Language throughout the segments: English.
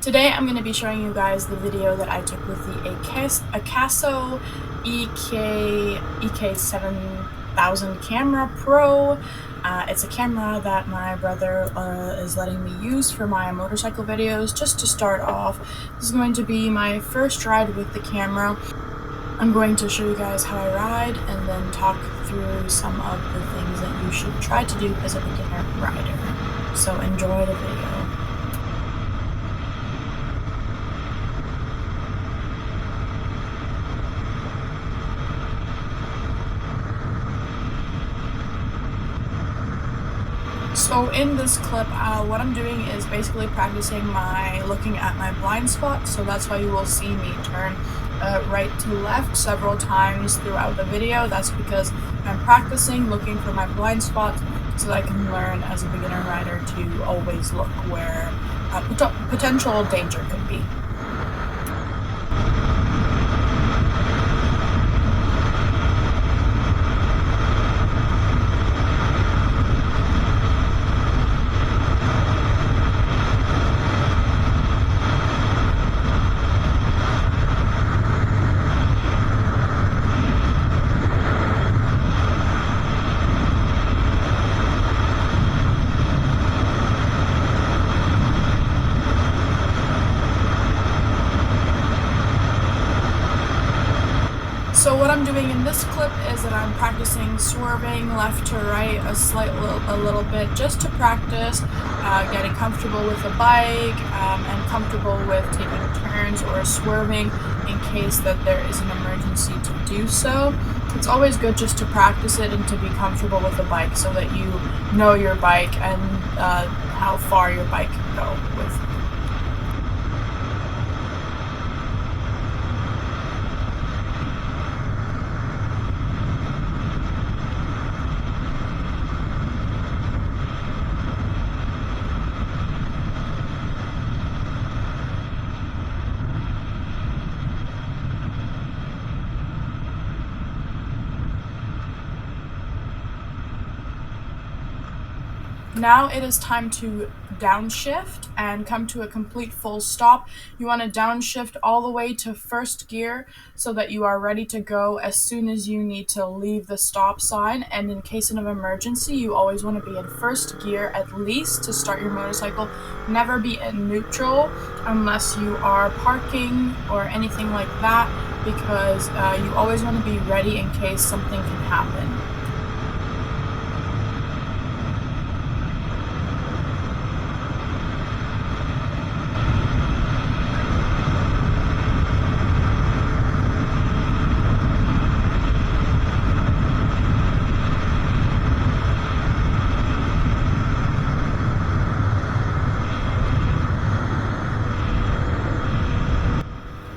Today I'm going to be showing you guys the video that I took with the Akaso EK 7000 camera Pro. It's a camera that my brother is letting me use for my motorcycle videos. Just to start off, this is going to be my first ride with the camera. I'm going to show you guys how I ride and then talk through some of the things that you should try to do as a beginner rider. So enjoy the video. So in this clip, what I'm doing is basically practicing looking at my blind spot. So that's why you will see me turn right to left several times throughout the video. That's because I'm practicing looking for my blind spot so that I can learn as a beginner rider to always look where potential danger could be. So what I'm doing in this clip is that I'm practicing swerving left to right a little bit just to practice getting comfortable with the bike and comfortable with taking turns or swerving in case that there is an emergency to do so. It's always good just to practice it and to be comfortable with the bike so that you know your bike and how far your bike can go with. Now it is time to downshift and come to a complete full stop. You want to downshift all the way to first gear so that you are ready to go as soon as you need to leave the stop sign. And in case of an emergency, you always want to be in first gear at least to start your motorcycle. Never be in neutral unless you are parking or anything like that, because you always want to be ready in case something can happen.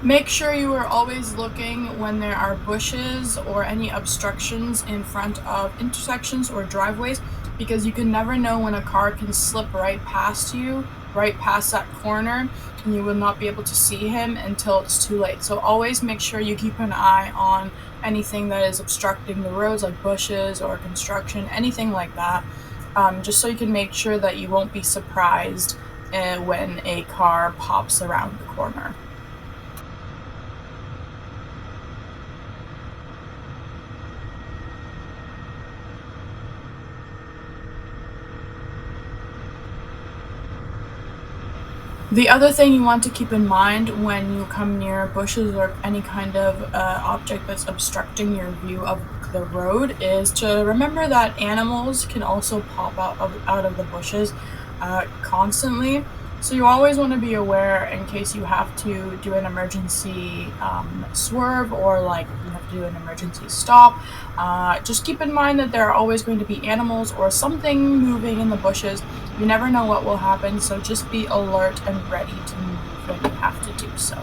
Make sure you are always looking when there are bushes or any obstructions in front of intersections or driveways, because you can never know when a car can slip right past you, right past that corner, and you will not be able to see him until it's too late. So always make sure you keep an eye on anything that is obstructing the roads, like bushes or construction, anything like that, just so you can make sure that you won't be surprised when a car pops around the corner. The other thing you want to keep in mind when you come near bushes or any kind of object that's obstructing your view of the road is to remember that animals can also pop out of the bushes constantly. So you always want to be aware in case you have to do an emergency swerve, or like you have to do an emergency stop. Just keep in mind that there are always going to be animals or something moving in the bushes. You never know what will happen, so just be alert and ready to move when you have to do so.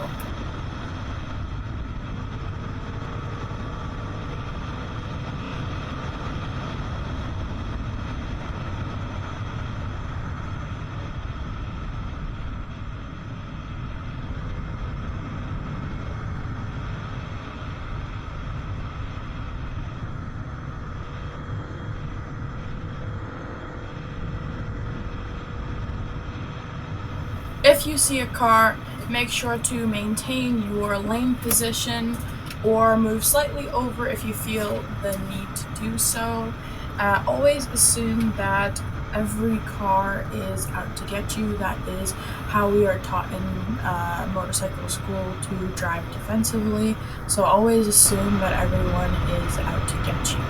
If you see a car, make sure to maintain your lane position or move slightly over if you feel the need to do so. Always assume that every car is out to get you. That is how we are taught in motorcycle school to drive defensively. So always assume that everyone is out to get you.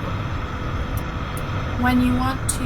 When you want to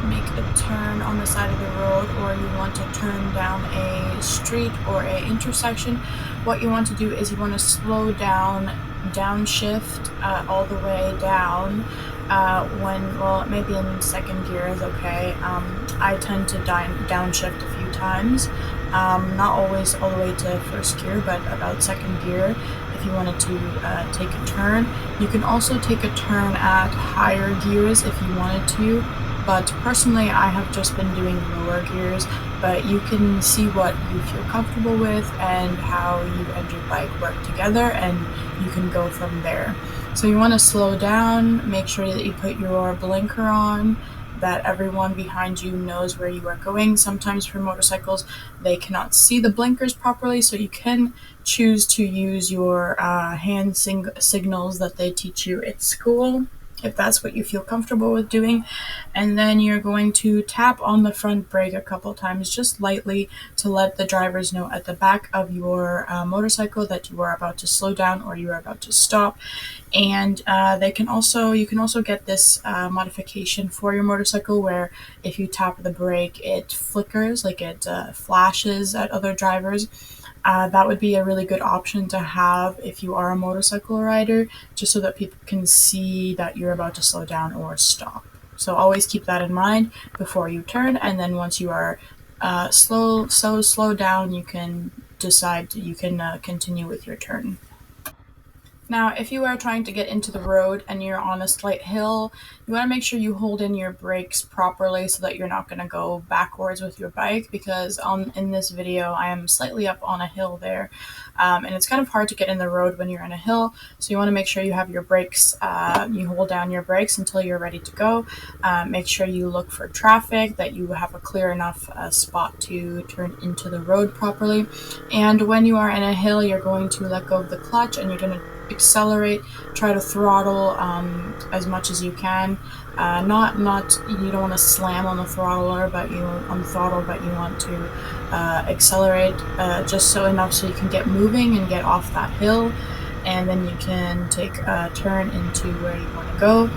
make a turn on the side of the road, or you want to turn down a street or a intersection, what you want to do is you want to slow down, downshift all the way down. Well, maybe in second gear is okay. I tend to downshift a few times. Not always all the way to first gear, but about second gear if you wanted to take a turn. You can also take a turn at higher gears if you wanted to, but personally I have just been doing lower gears, but you can see what you feel comfortable with and how you and your bike work together, and you can go from there. So you want to slow down, make sure that you put your blinker on, that everyone behind you knows where you are going. Sometimes for motorcycles, they cannot see the blinkers properly, so you can choose to use your hand signals that they teach you at school, if that's what you feel comfortable with doing. And then you're going to tap on the front brake a couple times, just lightly, to let the drivers know at the back of your motorcycle that you are about to slow down or you are about to stop. And you can also get this modification for your motorcycle where if you tap the brake, it flickers, like it flashes at other drivers. That would be a really good option to have if you are a motorcycle rider, just so that people can see that you're about to slow down or stop. So always keep that in mind before you turn, and then once you are slow down, you can decide you can continue with your turn. Now, if you are trying to get into the road and you're on a slight hill, you want to make sure you hold in your brakes properly so that you're not going to go backwards with your bike, because in this video I am slightly up on a hill there, and it's kind of hard to get in the road when you're in a hill, so you want to make sure you have your brakes, you hold down your brakes until you're ready to go. Make sure you look for traffic, that you have a clear enough spot to turn into the road properly, and when you are in a hill, you're going to let go of the clutch and you're going to accelerate, try to throttle as much as you can. Not you don't want to slam on the throttle, but you want to accelerate just so enough so you can get moving and get off that hill, and then you can take a turn into where you want to go.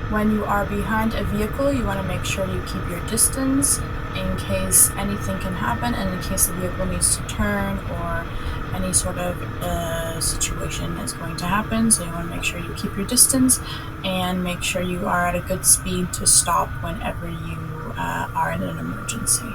When you are behind a vehicle, you want to make sure you keep your distance in case anything can happen, and in case the vehicle needs to turn or any sort of situation is going to happen. So you want to make sure you keep your distance and make sure you are at a good speed to stop whenever you are in an emergency.